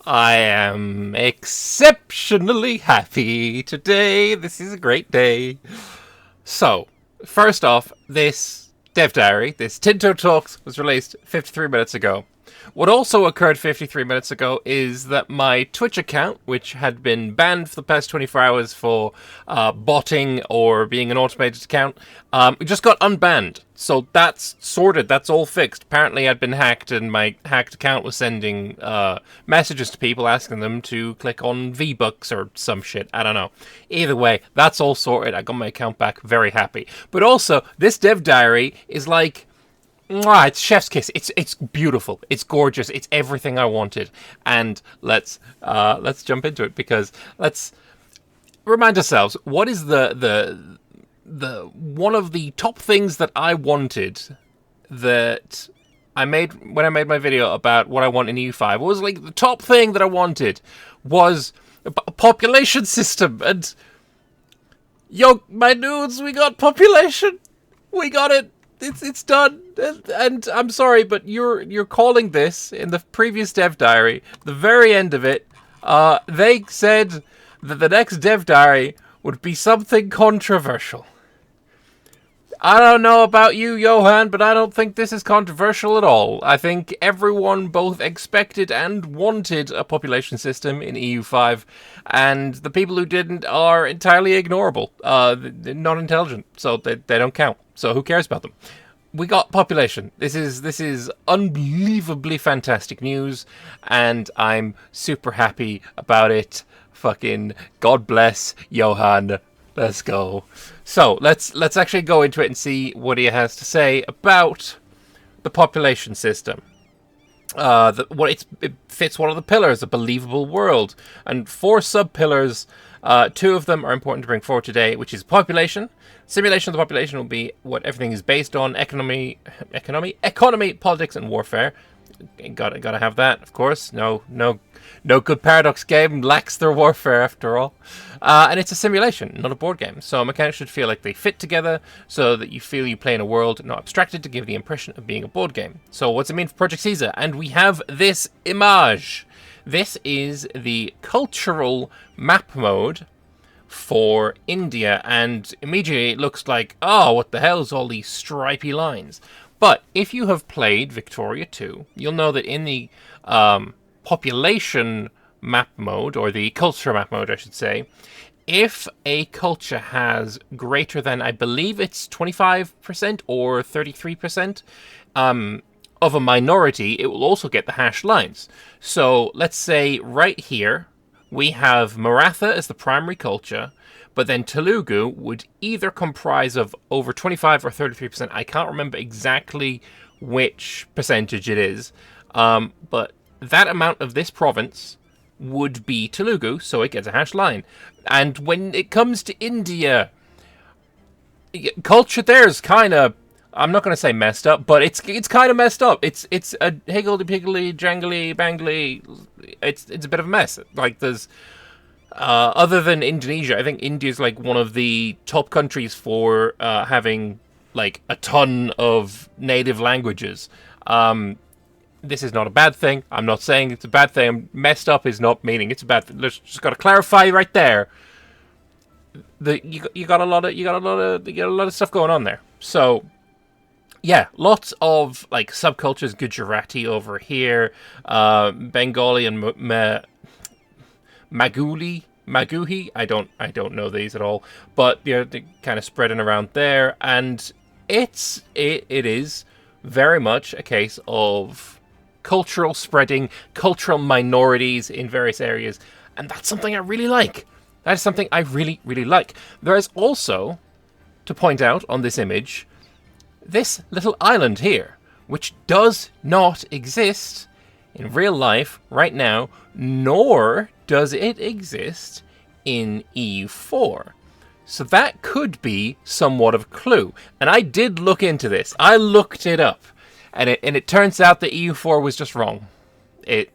I am exceptionally happy today. This is a great day. So, first off, this dev diary, this Tinto Talks, was released 53 minutes ago. What also occurred 53 minutes ago is that my Twitch account, which had been banned for the past 24 hours for botting or being an automated account, just got unbanned. So that's sorted. That's all fixed. Apparently I'd been hacked and my hacked account was sending messages to people asking them to click on V-Bucks or some shit. I don't know. Either way, that's all sorted. I got my account back. Very happy. But also, this dev diary is like... Mwah, it's chef's kiss. It's beautiful. It's gorgeous. It's everything I wanted. And let's jump into it, because let's remind ourselves, what is the one of the top things that I wanted, that I made when I made my video about what I want in EU5. What was like the top thing that I wanted was a population system. And yo, my dudes, we got population. We got it. It's done, and I'm sorry, but you're calling this, in the previous dev diary, the very end of it, they said that the next dev diary would be something controversial. I don't know about you, Johan, but I don't think this is controversial at all. I think everyone both expected and wanted a population system in EU5, and the people who didn't are entirely ignorable. They're not intelligent, so they don't count. So who cares about them? We got population. This is unbelievably fantastic news, and I'm super happy about it. Fucking God bless Johan. Let's go. So let's actually go into it and see what he has to say about the population system. It fits one of the pillars, a believable world, and 4 sub-pillars. 2 of them are important to bring forward today, which is population. Simulation of the population will be what everything is based on: economy, politics, and warfare. Gotta have that, of course. No good Paradox game lacks their warfare, after all. And it's a simulation, not a board game. So mechanics should feel like they fit together, so that you feel you play in a world, not abstracted, to give the impression of being a board game. So what's it mean for Project Caesar? And we have this image. This is the cultural map mode for India, and immediately it looks like, oh, what the hell is all these stripy lines? But if you have played Victoria 2, you'll know that in the population map mode, or the culture map mode, I should say, if a culture has greater than, I believe it's 25% or 33%, of a minority, it will also get the hashed lines. So let's say right here, we have Maratha as the primary culture, but then Telugu would either comprise of over 25 or 33%. I can't remember exactly which percentage it is, but that amount of this province would be Telugu, so it gets a hash line. And when it comes to India, culture there is kind of, I'm not going to say messed up, but it's kind of messed up. It's a higgledy-piggledy, jangly-bangly. It's a bit of a mess. Like, there's other than Indonesia, I think India's like one of the top countries for having like a ton of native languages. This is not a bad thing. I'm not saying it's a bad thing. Messed up is not meaning it's a bad thing. Just got to clarify right there. You got a lot of stuff going on there. So yeah, lots of like subcultures. Gujarati over here, Bengali and Maguhi. I don't know these at all, but they're kind of spreading around there, and it is very much a case of cultural spreading, cultural minorities in various areas, and that's something I really like. That is something I really, really like. There is also, to point out on this image, this little island here, which does not exist in real life right now, nor does it exist in EU4. So that could be somewhat of a clue. And I did look into this. I looked it up. And it turns out that EU4 was just wrong. It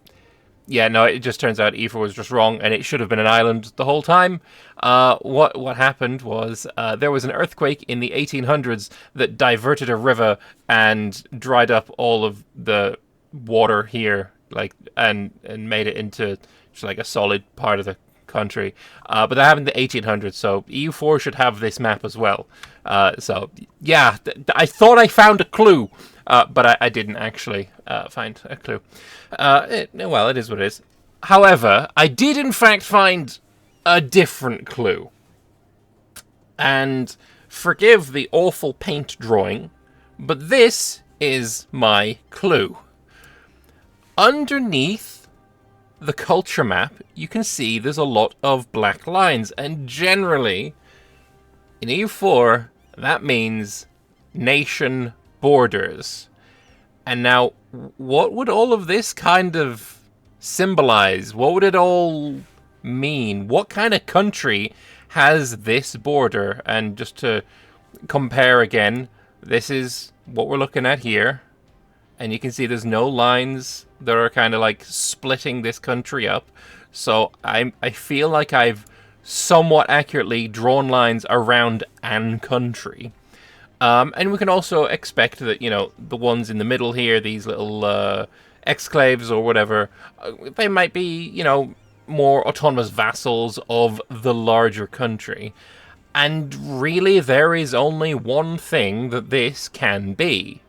just turns out EU4 was just wrong, and it should have been an island the whole time. What happened was there was an earthquake in the 1800s that diverted a river and dried up all of the water here like, and made it into just like a solid part of the country. But that happened in the 1800s, so EU4 should have this map as well. So yeah, I thought I found a clue, but I didn't actually find a clue. Well, it is what it is. However, I did in fact find a different clue. And forgive the awful paint drawing, but this is my clue. Underneath the culture map, you can see there's a lot of black lines, and generally, in EU4, that means nation borders. And now, what would all of this kind of symbolize? What would it all mean? What kind of country has this border? And just to compare again, this is what we're looking at here. And you can see there's no lines that are kind of like splitting this country up. So I feel like I've somewhat accurately drawn lines around an country. And we can also expect that, you know, the ones in the middle here, these little exclaves or whatever, they might be, you know, more autonomous vassals of the larger country. And really, there is only one thing that this can be.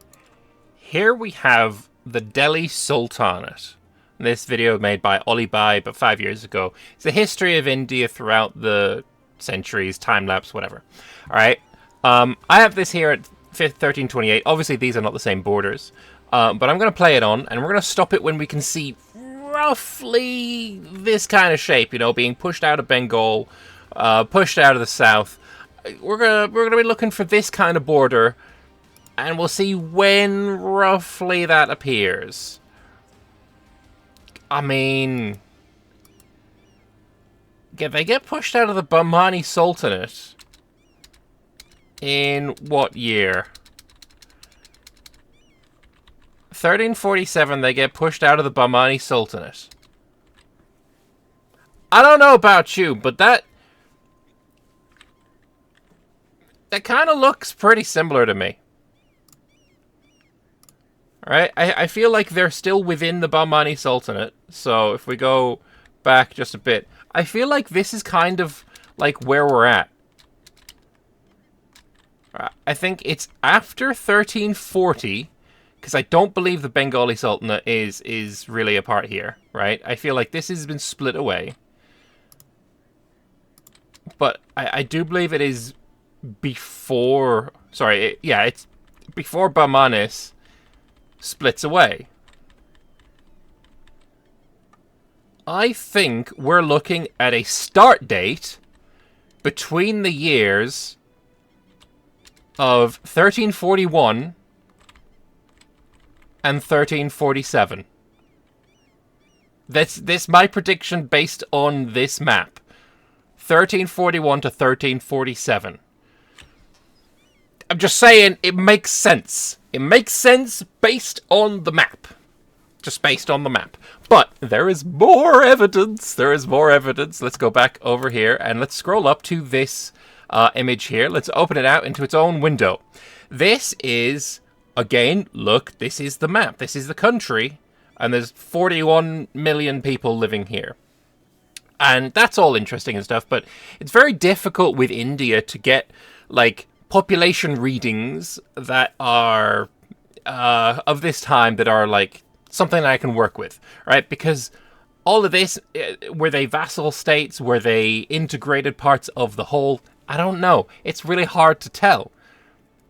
Here we have the Delhi Sultanate. This video made by Oli Bai about 5 years ago. It's the history of India throughout the centuries, time-lapse, whatever. Alright, I have this here at 1328. Obviously, these are not the same borders. But I'm going to play it on, and we're going to stop it when we can see roughly this kind of shape, you know, being pushed out of Bengal, pushed out of the south. We're gonna be looking for this kind of border, and we'll see when roughly that appears. I mean, they get pushed out of the Bahmani Sultanate in what year? 1347, they get pushed out of the Bahmani Sultanate. I don't know about you, but that kind of looks pretty similar to me. Alright, I feel like they're still within the Bahmani Sultanate. So if we go back just a bit, I feel like this is kind of like where we're at. I think it's after 1340, because I don't believe the Bengali Sultanate is really a part here, right? I feel like this has been split away. But I do believe it is before... Sorry, it's before Bahmanis splits away. I think we're looking at a start date between the years of 1341 and 1347. That's my prediction based on this map. 1341 to 1347. I'm just saying, it makes sense. It makes sense based on the map. Just based on the map. But there is more evidence. There is more evidence. Let's go back over here and let's scroll up to this image here. Let's open it out into its own window. This is, again, look, this is the map. This is the country. And there's 41 million people living here. And that's all interesting and stuff, but it's very difficult with India to get, like, population readings that are of this time that are, like, something that I can work with, right? Because all of this, were they vassal states? Were they integrated parts of the whole? I don't know. It's really hard to tell.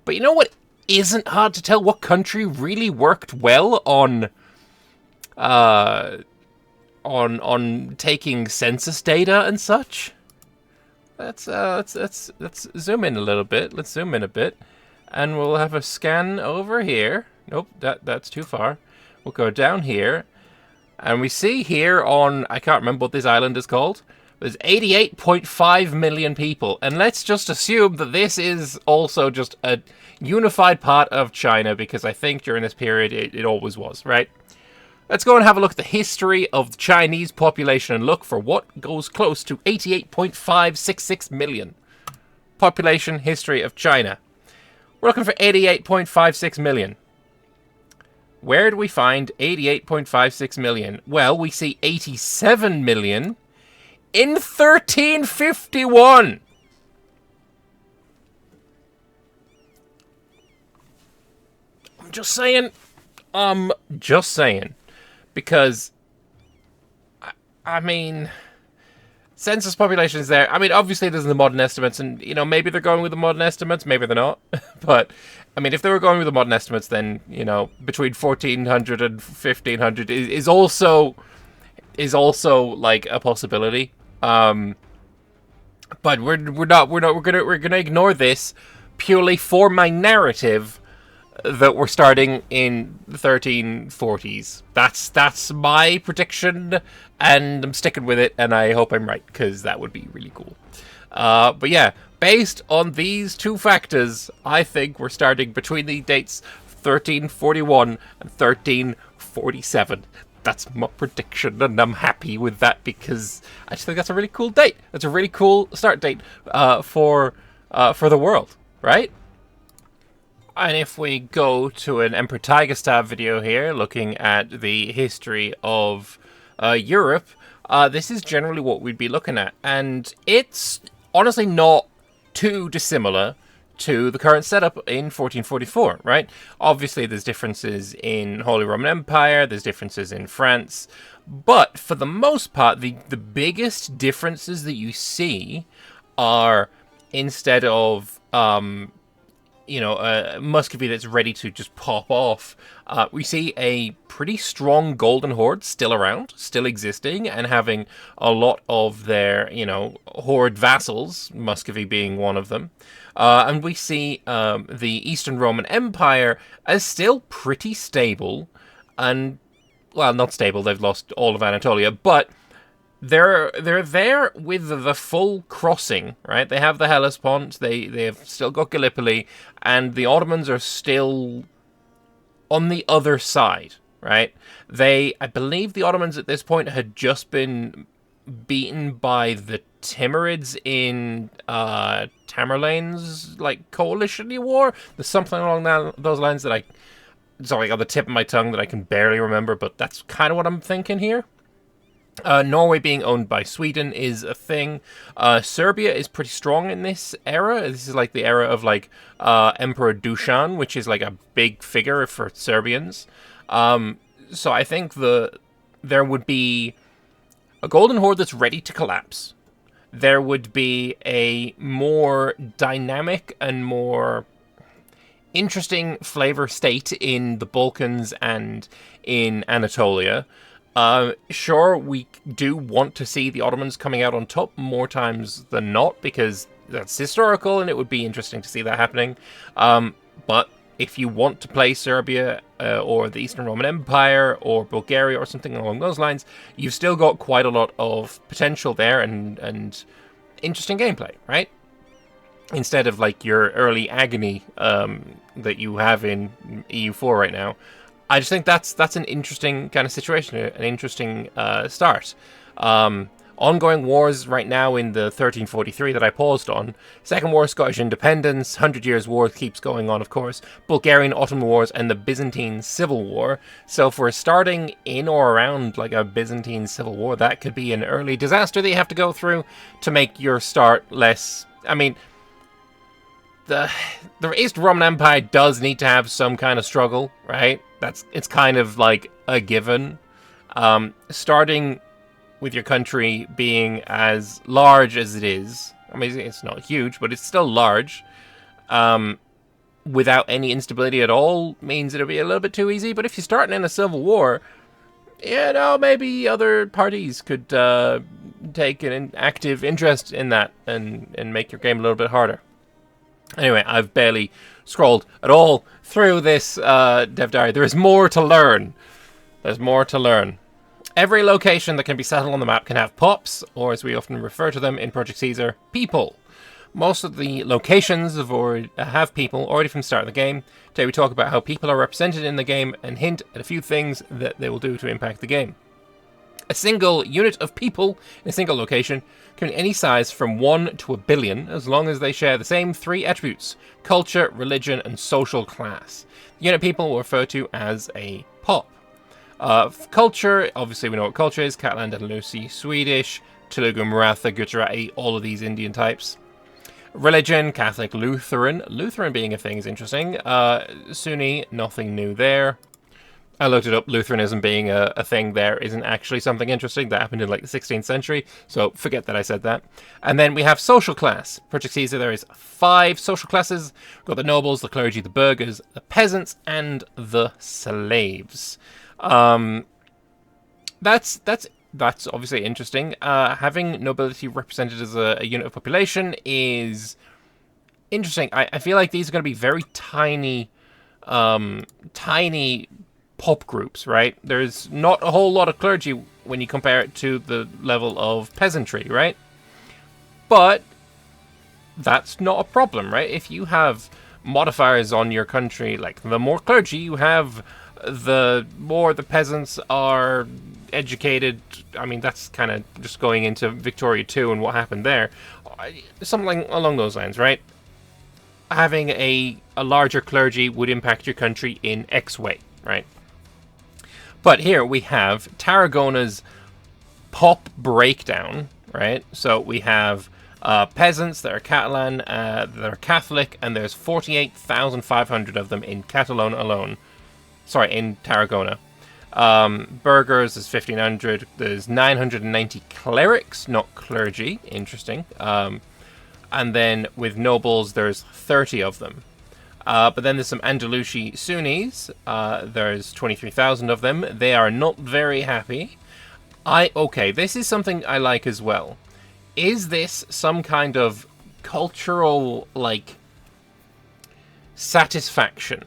But you know what isn't hard to tell? What country really worked well on taking census data and such? Let's zoom in a little bit. Let's zoom in a bit, and we'll have a scan over here. Nope, that's too far. We'll go down here, and we see here on, I can't remember what this island is called. There's 88.5 million people, and let's just assume that this is also just a unified part of China, because I think during this period it always was, right? Let's go and have a look at the history of the Chinese population and look for what goes close to 88.566 million. Population history of China. We're looking for 88.56 million. Where do we find 88.56 million? Well, we see 87 million in 1351. I'm just saying. Just saying. Because, I mean, census population is there. I mean, obviously there's the modern estimates, and, you know, maybe they're going with the modern estimates, maybe they're not. But, I mean, if they were going with the modern estimates, then, you know, between 1400 and 1500 is also like a possibility. But we're gonna ignore this purely for my narrative that we're starting in the 1340s. That's my prediction, and I'm sticking with it, and I hope I'm right, because that would be really cool. But yeah, based on these two factors, I think we're starting between the dates 1341 and 1347. That's my prediction, and I'm happy with that, because I just think that's a really cool date. That's a really cool start date for the world, right? And if we go to an Emperor Tiger Stab video here, looking at the history of Europe, this is generally what we'd be looking at. And it's honestly not too dissimilar to the current setup in 1444, right? Obviously, there's differences in Holy Roman Empire, there's differences in France, but for the most part, the biggest differences that you see are, instead of Muscovy that's ready to just pop off, we see a pretty strong Golden Horde still around, still existing, and having a lot of their, Horde vassals, Muscovy being one of them. And we see the Eastern Roman Empire as still pretty stable, and, well, not stable, they've lost all of Anatolia, but they're there with the full crossing, right? They have the Hellespont, they have still got Gallipoli, and the Ottomans are still on the other side, right? I believe the Ottomans at this point had just been beaten by the Timurids in Tamerlane's, coalition war. There's something along those lines that it's on the tip of my tongue that I can barely remember, but that's kind of what I'm thinking here. Norway being owned by Sweden is a thing. Serbia is pretty strong in this era. This is the era of Emperor Dusan, which is a big figure for Serbians. So I think there would be a Golden Horde that's ready to collapse. There would be a more dynamic and more interesting flavor state in the Balkans and in Anatolia. Sure, we do want to see the Ottomans coming out on top more times than not, because that's historical and it would be interesting to see that happening. But if you want to play Serbia or the Eastern Roman Empire or Bulgaria or something along those lines, you've still got quite a lot of potential there and interesting gameplay, right? Instead of your early agony that you have in EU4 right now. I just think that's an interesting kind of situation, an interesting start. Ongoing wars right now in the 1343 that I paused on. Second War, Scottish Independence, 100 Years' War keeps going on, of course. Bulgarian Ottoman Wars and the Byzantine Civil War. So if we're starting in or around a Byzantine Civil War, that could be an early disaster that you have to go through to make your start less... I mean... The Eastern Roman Empire does need to have some kind of struggle, right? It's kind of a given. Starting with your country being as large as it is, I mean, it's not huge, but it's still large, without any instability at all, means it'll be a little bit too easy. But if you're starting in a civil war, maybe other parties could take an active interest in that and make your game a little bit harder. Anyway, I've barely scrolled at all through this dev diary. There is more to learn. There's more to learn. Every location that can be settled on the map can have pops, or as we often refer to them in Project Caesar, people. Most of the locations have people already from the start of the game. Today we talk about how people are represented in the game and hint at a few things that they will do to impact the game. A single unit of people in a single location can be any size from 1 to 1 billion, as long as they share the same 3 attributes: culture, religion, and social class. The unit of people will refer to as a pop. Culture, obviously we know what culture is: Catalan, Andalusi, Swedish, Telugu, Maratha, Gujarati, all of these Indian types. Religion, Catholic, Lutheran. Lutheran being a thing is interesting. Sunni, nothing new there. I looked it up. Lutheranism being a thing there isn't actually something interesting. That happened in like the 16th century, so forget that I said that. And then we have social class. Project Caesar, there is 5 social classes. We've got the nobles, the clergy, the burghers, the peasants, and the slaves. That's obviously interesting. Having nobility represented as a unit of population is interesting. I feel like these are going to be very tiny pop groups, right? There's not a whole lot of clergy when you compare it to the level of peasantry, right? But that's not a problem, right? If you have modifiers on your country, like the more clergy you have, the more the peasants are educated. I mean, that's kind of just going into Victoria 2 and what happened there. Something along those lines, right? Having a larger clergy would impact your country in X way, right? But here we have Tarragona's pop breakdown, right? So we have peasants that are Catalan, that are Catholic, and there's 48,500 of them in Catalonia alone. Sorry, in Tarragona. Burghers is 1,500. There's 990 clerics, not clergy. Interesting. And then with nobles, there's 30 of them. But then there's some Andalusi Sunnis. There's 23,000 of them. They are not very happy. Okay, this is something I like as well. Is this some kind of cultural, like, satisfaction?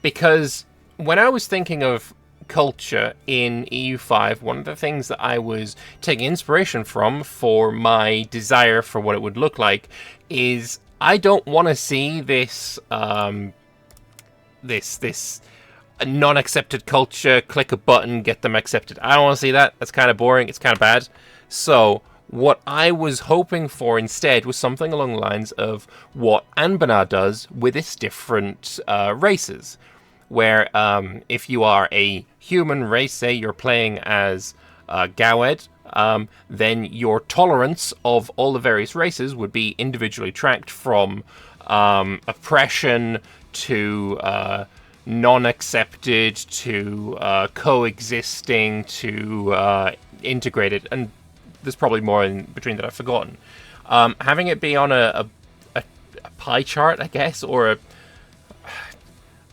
Because when I was thinking of culture in EU5, one of the things that I was taking inspiration from for my desire for what it would look like is I don't want to see this this non-accepted culture, click a button, get them accepted. I don't want to see that. That's kind of boring. It's kind of bad. So what I was hoping for instead was something along the lines of what Anbana does with its different races, where if you are a human race, say you're playing as Gawed, then your tolerance of all the various races would be individually tracked from oppression to non-accepted to coexisting to integrated, and there's probably more in between that I've forgotten. Having it be on a pie chart, I guess, or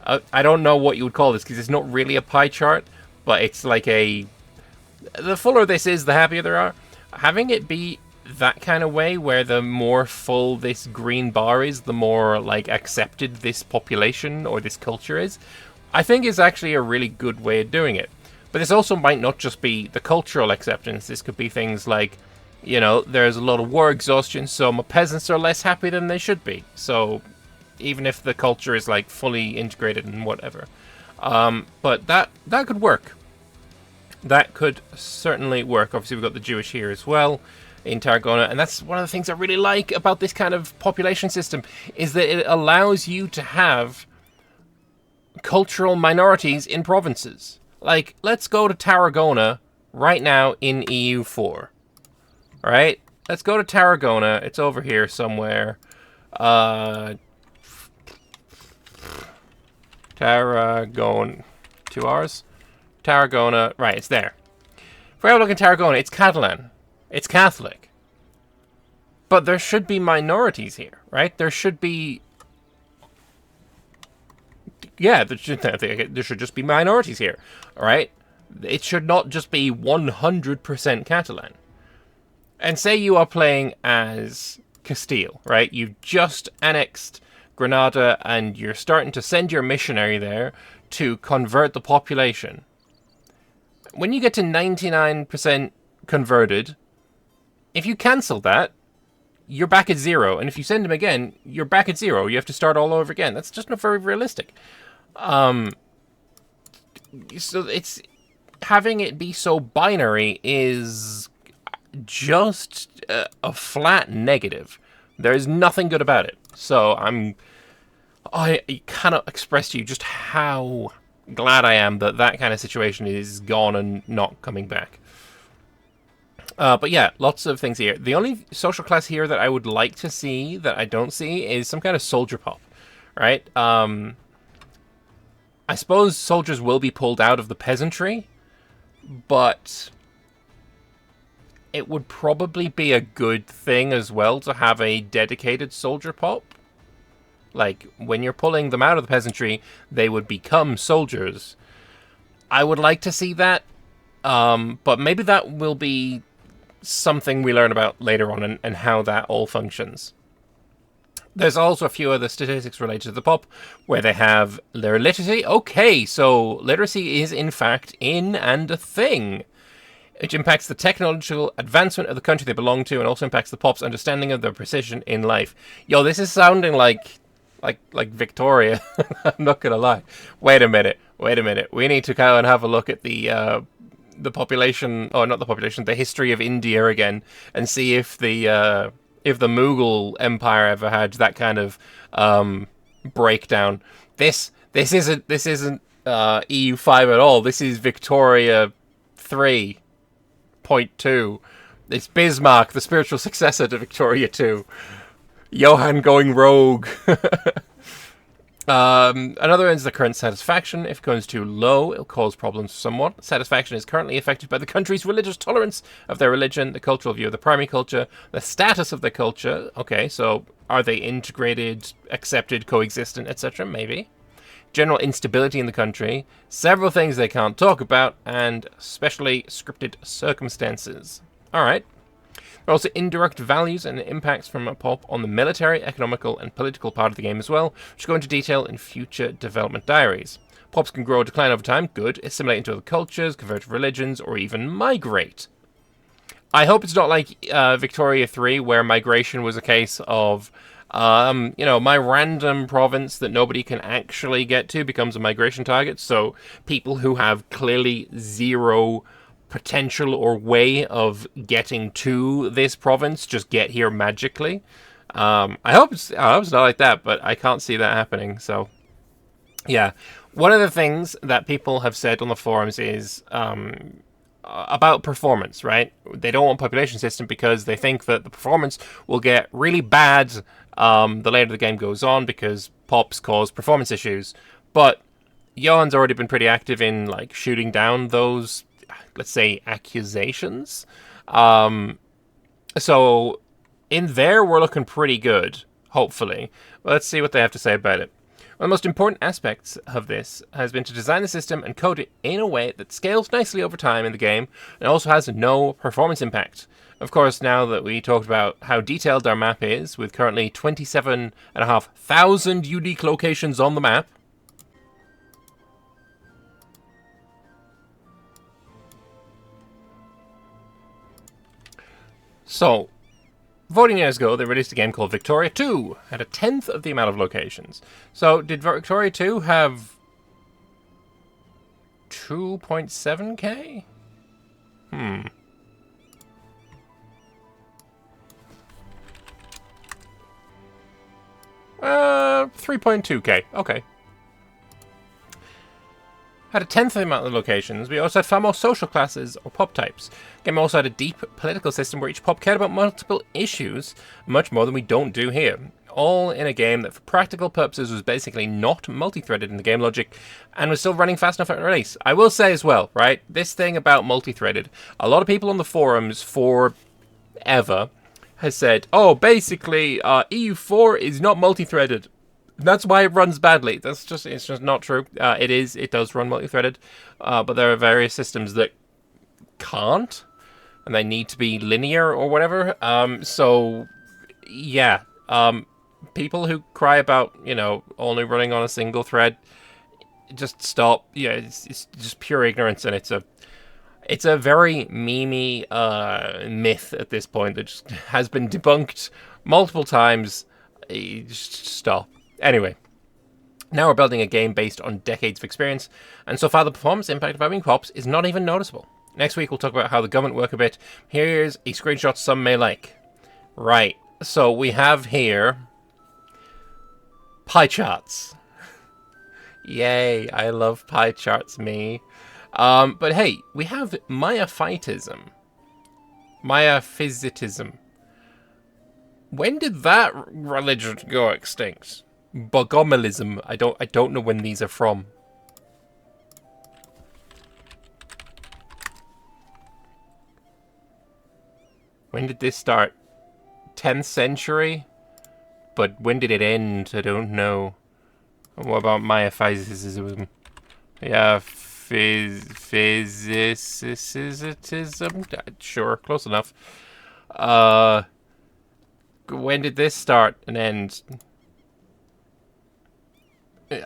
I don't know what you would call this, because it's not really a pie chart, but it's like the fuller this is, the happier there are. Having it be that kind of way, where the more full this green bar is, the more like accepted this population or this culture is, I think is actually a really good way of doing it. But this also might not just be the cultural acceptance. This could be things like, you know, there's a lot of war exhaustion, so my peasants are less happy than they should be. So even if the culture is like fully integrated and whatever. But that could work. That could certainly work. Obviously, we've got the Jewish here as well in Tarragona, and that's one of the things I really like about this kind of population system, is that it allows you to have cultural minorities in provinces. Like, let's go to Tarragona right now in EU4. Alright? Let's go to Tarragona. It's over here somewhere. Tarragona. 2 R's? Tarragona. Right, it's there. If we have a look in Tarragona, it's Catalan. It's Catholic. But there should be minorities here, right? There should be... Yeah, there should just be minorities here, alright? It should not just be 100% Catalan. And say you are playing as Castile, right? You've just annexed Granada and you're starting to send your missionary there to convert the population. When you get to 99% converted, if you cancel that, you're back at 0. And if you send him again, you're back at 0. You have to start all over again. That's just not very realistic. So it's... having it be so binary is just a flat negative. There is nothing good about it. So I cannot express to you just how glad I am that that kind of situation is gone and not coming back. But yeah, lots of things here. The only social class here that I would like to see that I don't see is some kind of soldier pop, right? I suppose soldiers will be pulled out of the peasantry, but it would probably be a good thing as well to have a dedicated soldier pop. Like, when you're pulling them out of the peasantry, they would become soldiers. I would like to see that, but maybe that will be something we learn about later on and how that all functions. There's also a few other statistics related to the pop where they have their literacy. Okay, so literacy is in fact in and a thing. It impacts the technological advancement of the country they belong to and also impacts the pop's understanding of their position in life. Yo, this is sounding like Victoria. I'm not gonna lie. Wait a minute. We need to go and have a look at the population, or not the population, the history of India again, and see if the Mughal Empire ever had that kind of breakdown. This isn't EU5 at all. This is Victoria 3.2. It's Bismarck, the spiritual successor to Victoria 2. Johann going rogue. Another one is the current satisfaction. If it goes too low, it'll cause problems somewhat. Satisfaction is currently affected by the country's religious tolerance of their religion, the cultural view of the primary culture, the status of the culture. Okay, so are they integrated, accepted, coexistent, etc.? Maybe. General instability in the country, several things they can't talk about, and especially scripted circumstances. Alright. There are also indirect values and impacts from a pop on the military, economical, and political part of the game as well, which go into detail in future development diaries. Pops can grow or decline over time, good, assimilate into other cultures, convert to religions, or even migrate. I hope it's not like Victoria 3, where migration was a case of, my random province that nobody can actually get to becomes a migration target, so people who have clearly zero potential or way of getting to this province just get here magically. I hope it's not like that, but I can't see that happening. So, yeah. One of the things that people have said on the forums is about performance, right? They don't want population system because they think that the performance will get really bad the later the game goes on because pops cause performance issues. But Johann's already been pretty active in like shooting down those, let's say, accusations. So in there, we're looking pretty good, hopefully. Well, let's see what they have to say about it. One of the most important aspects of this has been to design the system and code it in a way that scales nicely over time in the game and also has no performance impact. Of course, now that we talked about how detailed our map is, with currently 27,500 unique locations on the map, so, 14 years ago, they released a game called Victoria 2, at a tenth of the amount of locations. So, did Victoria 2 have 2.7k? 3.2k. Okay. Had a tenth of the amount of locations. We also had far more social classes or pop types. The game also had a deep political system where each pop cared about multiple issues, much more than we don't do here. All in a game that for practical purposes was basically not multi-threaded in the game logic and was still running fast enough at release. I will say as well, right, this thing about multi-threaded, a lot of people on the forums forever has said, oh, basically EU4 is not multi-threaded. That's why it runs badly. It's just not true. It does run multi-threaded, but there are various systems that can't, and they need to be linear or whatever. So, yeah, people who cry about, only running on a single thread, just stop. Yeah, it's just pure ignorance, and it's a very memey myth at this point that just has been debunked multiple times. Just stop. Anyway, Now we're building a game based on decades of experience, and so far the performance impact of having pops is not even noticeable. Next week we'll talk about how the government work a bit. Here's a screenshot some may like. Right, so we have here pie charts. Yay, I love pie charts, me. But hey, we have Miaphytism. Miaphysitism. When did that religion go extinct? Bogomilism. I don't know when these are from. When did this start? 10th century? But when did it end? I don't know. What about Miaphysitism? Yeah, physicism? Sure, close enough. When did this start and end? It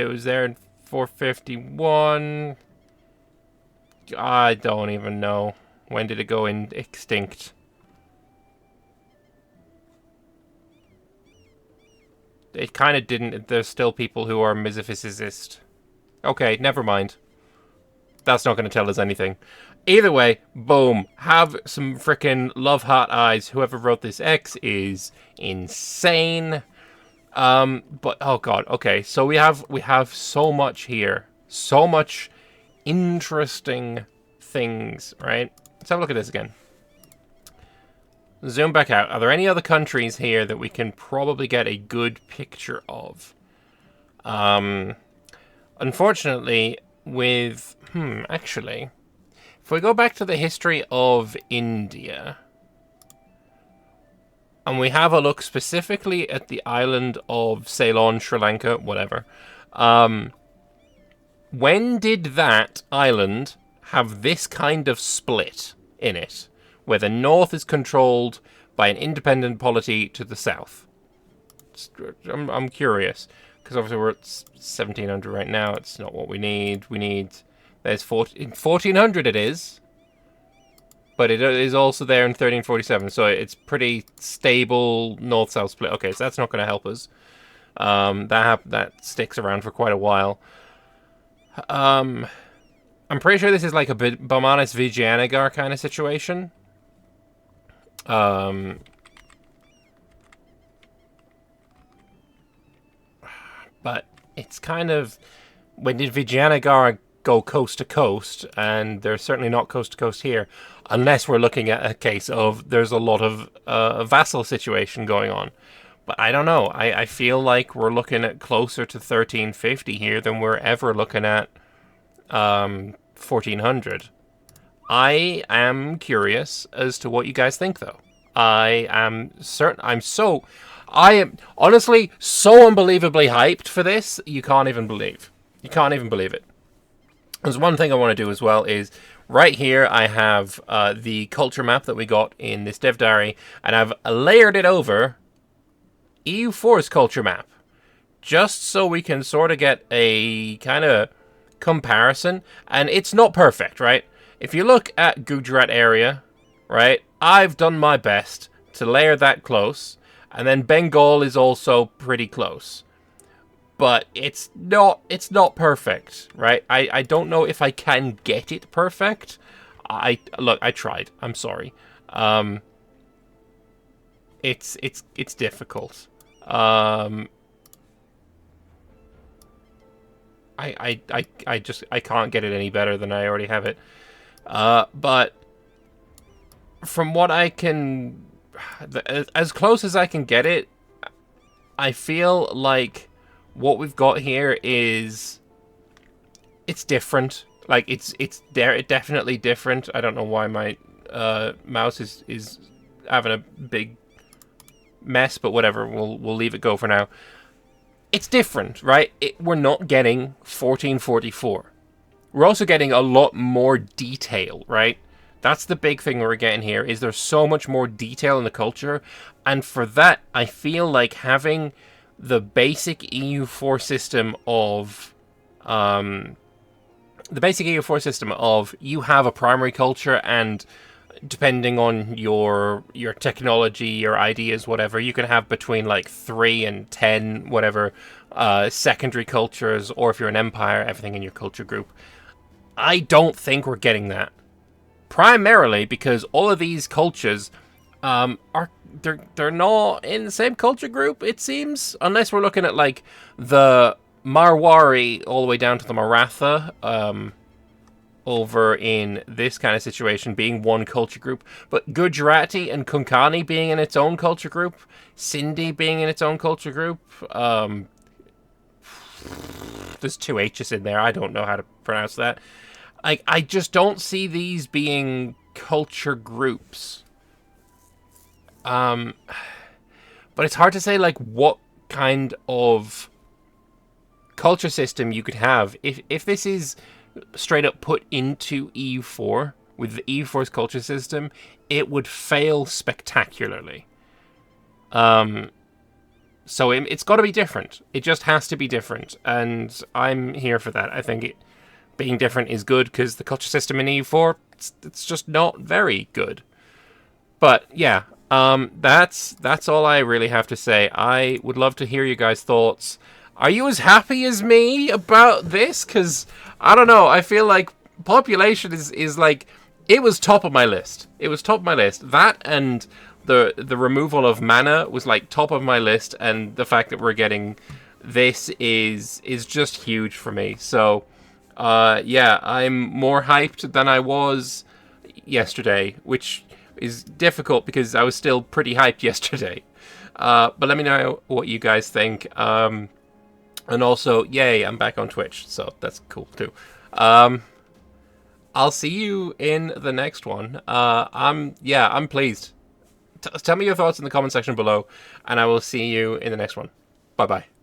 was there in 451. I don't even know. When did it go extinct? It kind of didn't. There's still people who are metaphysicists. Okay, never mind. That's not going to tell us anything. Either way, boom. Have some freaking love heart eyes. Whoever wrote this X is insane. But oh god. Okay, so we have so much here. So much interesting things, right? Let's have a look at this again. Zoom back out. Are there any other countries here that we can probably get a good picture of? Unfortunately, with... actually... If we go back to the history of India... And we have a look specifically at the island of Ceylon, Sri Lanka, whatever. When did that island have this kind of split in it? Where the north is controlled by an independent polity to the south. I'm curious. Because obviously we're at 1700 right now. It's not what we need. We need... There's 1400 it is. But it is also there in 1347. So it's pretty stable north-south split. Okay, so that's not going to help us. That sticks around for quite a while. I'm pretty sure this is like a Baumanis Vijayanagar kind of situation. But it's kind of... When did Vijayanagar go coast to coast? And they're certainly not coast to coast here. Unless we're looking at a case of there's a lot of vassal situation going on. But I don't know. I feel like we're looking at closer to 1350 here than we're ever looking at 1400. I am curious as to what you guys think, though. I am honestly so unbelievably hyped for this, you can't even believe. You can't even believe it. There's one thing I want to do as well is, right here I have the culture map that we got in this dev diary, and I've layered it over EU4's culture map, just so we can sort of get a kind of comparison. And it's not perfect, right? If you look at Gujarat area, right, I've done my best to layer that close, and then Bengal is also pretty close. But it's not perfect, right? I don't know if I can get it perfect. Look, I tried. I'm sorry. It's difficult. I can't get it any better than I already have it. But from what I can, as close as I can get it, I feel like what we've got here is, it's different. Like it's definitely different. I don't know why my mouse is having a big mess, but whatever. We'll leave it go for now. It's different, right? We're not getting 1444. We're also getting a lot more detail, right? That's the big thing we're getting here, is there's so much more detail in the culture. And for that, I feel like having the basic EU4 system of... you have a primary culture and depending on your technology, your ideas, whatever, you can have between like 3 and 10, whatever, secondary cultures, or if you're an empire, everything in your culture group. I don't think we're getting that. Primarily because all of these cultures are they're not in the same culture group, it seems, unless we're looking at like the Marwari all the way down to the Maratha, over in this kind of situation being one culture group, but Gujarati and Konkani being in its own culture group, Sindhi being in its own culture group. There's 2 H's in there. I don't know how to pronounce that. I just don't see these being culture groups. But it's hard to say like what kind of culture system you could have if this is straight up put into EU4 with the EU4's culture system. It would fail spectacularly. So it's got to be different. It just has to be different, and I'm here for that. I think being different is good because the culture system in EU4 it's just not very good. But yeah, that's all I really have to say. I would love to hear you guys' thoughts. Are you as happy as me about this? Because I don't know. I feel like population is like, it was top of my list. It was top of my list. That and the removal of mana was like top of my list, and the fact that we're getting this is just huge for me. So yeah, I'm more hyped than I was yesterday, which is difficult because I was still pretty hyped yesterday. But let me know what you guys think. And also, yay, I'm back on Twitch, so that's cool too. I'll see you in the next one. I'm pleased. Tell me your thoughts in the comment section below, and I will see you in the next one. Bye bye.